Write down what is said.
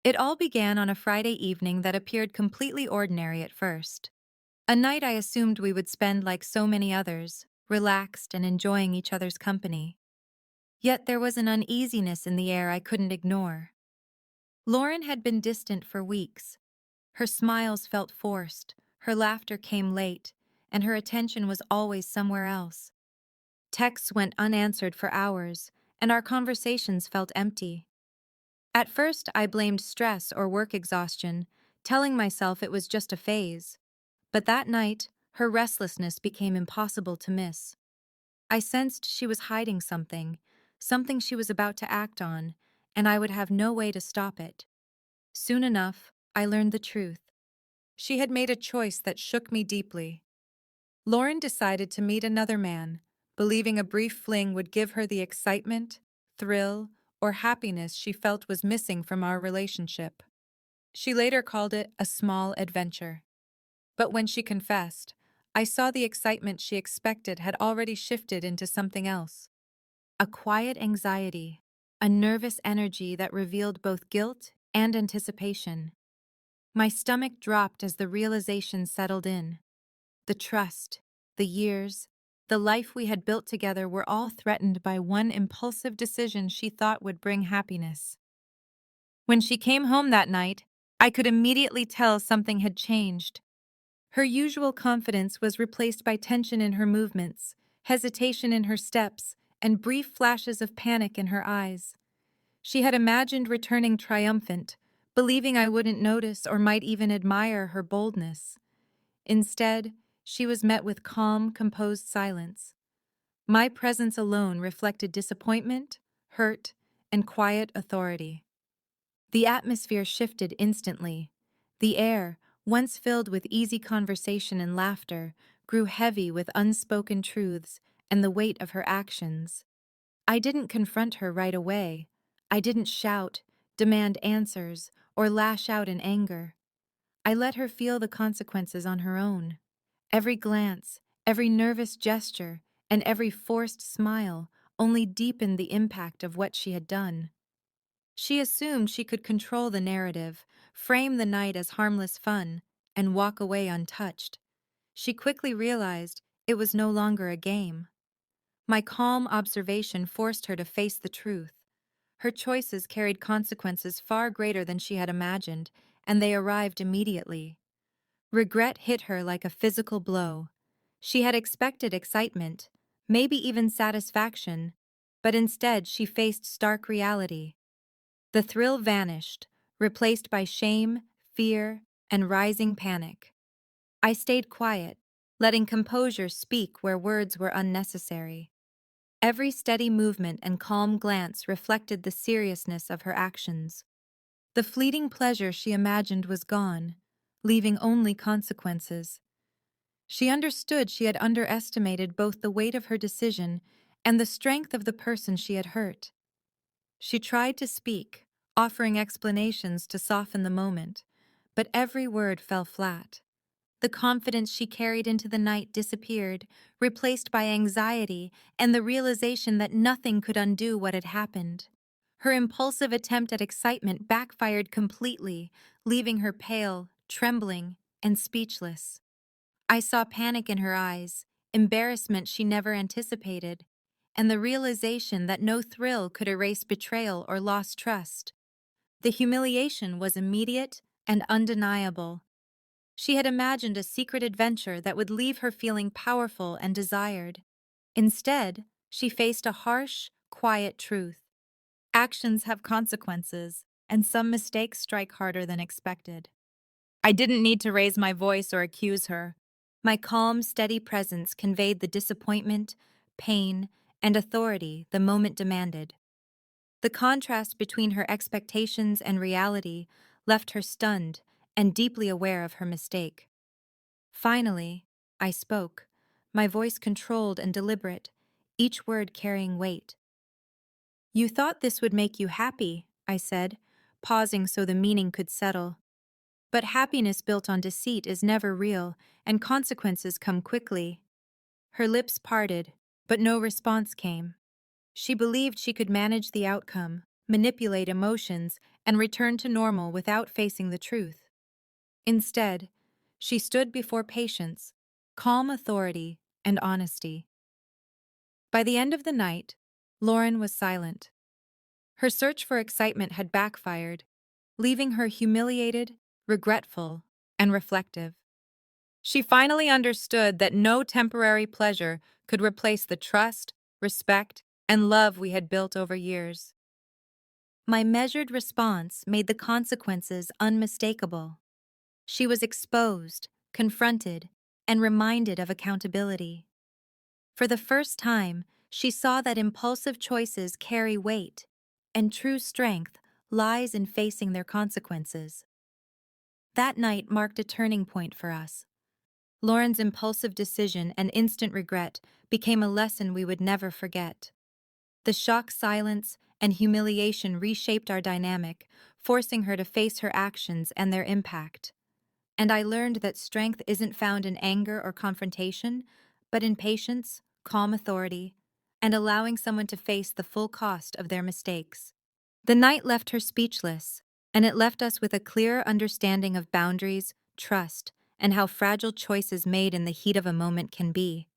It all began on a Friday evening that appeared completely ordinary at first. A night I assumed we would spend like so many others, relaxed and enjoying each other's company. Yet there was an uneasiness in the air I couldn't ignore. Lauren had been distant for weeks. Her smiles felt forced, her laughter came late, and her attention was always somewhere else. Texts went unanswered for hours, and our conversations felt empty. At first, I blamed stress or work exhaustion, telling myself it was just a phase. But that night, her restlessness became impossible to miss. I sensed she was hiding something, something she was about to act on, and I would have no way to stop it. Soon enough, I learned the truth. She had made a choice that shook me deeply. Lauren decided to meet another man, believing a brief fling would give her the excitement, thrill, or happiness she felt was missing from our relationship. She later called it a small adventure. But when she confessed, I saw the excitement she expected had already shifted into something else. A quiet anxiety, a nervous energy that revealed both guilt and anticipation. My stomach dropped as the realization settled in. The trust, the years, the life we had built together were all threatened by one impulsive decision she thought would bring happiness. When she came home that night, I could immediately tell something had changed. Her usual confidence was replaced by tension in her movements, hesitation in her steps, and brief flashes of panic in her eyes. She had imagined returning triumphant, believing I wouldn't notice or might even admire her boldness. Instead, she was met with calm, composed silence. My presence alone reflected disappointment, hurt, and quiet authority. The atmosphere shifted instantly. The air, once filled with easy conversation and laughter, grew heavy with unspoken truths and the weight of her actions. I didn't confront her right away. I didn't shout, demand answers, or lash out in anger. I let her feel the consequences on her own. Every glance, every nervous gesture, and every forced smile only deepened the impact of what she had done. She assumed she could control the narrative, frame the night as harmless fun, and walk away untouched. She quickly realized it was no longer a game. My calm observation forced her to face the truth. Her choices carried consequences far greater than she had imagined, and they arrived immediately. Regret hit her like a physical blow. She had expected excitement, maybe even satisfaction, but instead she faced stark reality. The thrill vanished, replaced by shame, fear, and rising panic. I stayed quiet, letting composure speak where words were unnecessary. Every steady movement and calm glance reflected the seriousness of her actions. The fleeting pleasure she imagined was gone, leaving only consequences. She understood she had underestimated both the weight of her decision and the strength of the person she had hurt. She tried to speak, offering explanations to soften the moment, but every word fell flat. The confidence she carried into the night disappeared, replaced by anxiety and the realization that nothing could undo what had happened. Her impulsive attempt at excitement backfired completely, leaving her pale, trembling, and speechless. I saw panic in her eyes, embarrassment she never anticipated, and the realization that no thrill could erase betrayal or lost trust. The humiliation was immediate and undeniable. She had imagined a secret adventure that would leave her feeling powerful and desired. Instead, she faced a harsh, quiet truth. Actions have consequences, and some mistakes strike harder than expected. I didn't need to raise my voice or accuse her. My calm, steady presence conveyed the disappointment, pain, and authority the moment demanded. The contrast between her expectations and reality left her stunned and deeply aware of her mistake. Finally, I spoke, my voice controlled and deliberate, each word carrying weight. "You thought this would make you happy," I said, pausing so the meaning could settle. "But happiness built on deceit is never real, and consequences come quickly." Her lips parted, but no response came. She believed she could manage the outcome, manipulate emotions, and return to normal without facing the truth. Instead, she stood before patience, calm authority, and honesty. By the end of the night, Lauren was silent. Her search for excitement had backfired, leaving her humiliated, regretful, and reflective. She finally understood that no temporary pleasure could replace the trust, respect, and love we had built over years. My measured response made the consequences unmistakable. She was exposed, confronted, and reminded of accountability. For the first time, she saw that impulsive choices carry weight, and true strength lies in facing their consequences. That night marked a turning point for us. Lauren's impulsive decision and instant regret became a lesson we would never forget. The shock silence and humiliation reshaped our dynamic, forcing her to face her actions and their impact. And I learned that strength isn't found in anger or confrontation, but in patience, calm authority, and allowing someone to face the full cost of their mistakes. The night left her speechless, and it left us with a clearer understanding of boundaries, trust, and how fragile choices made in the heat of a moment can be.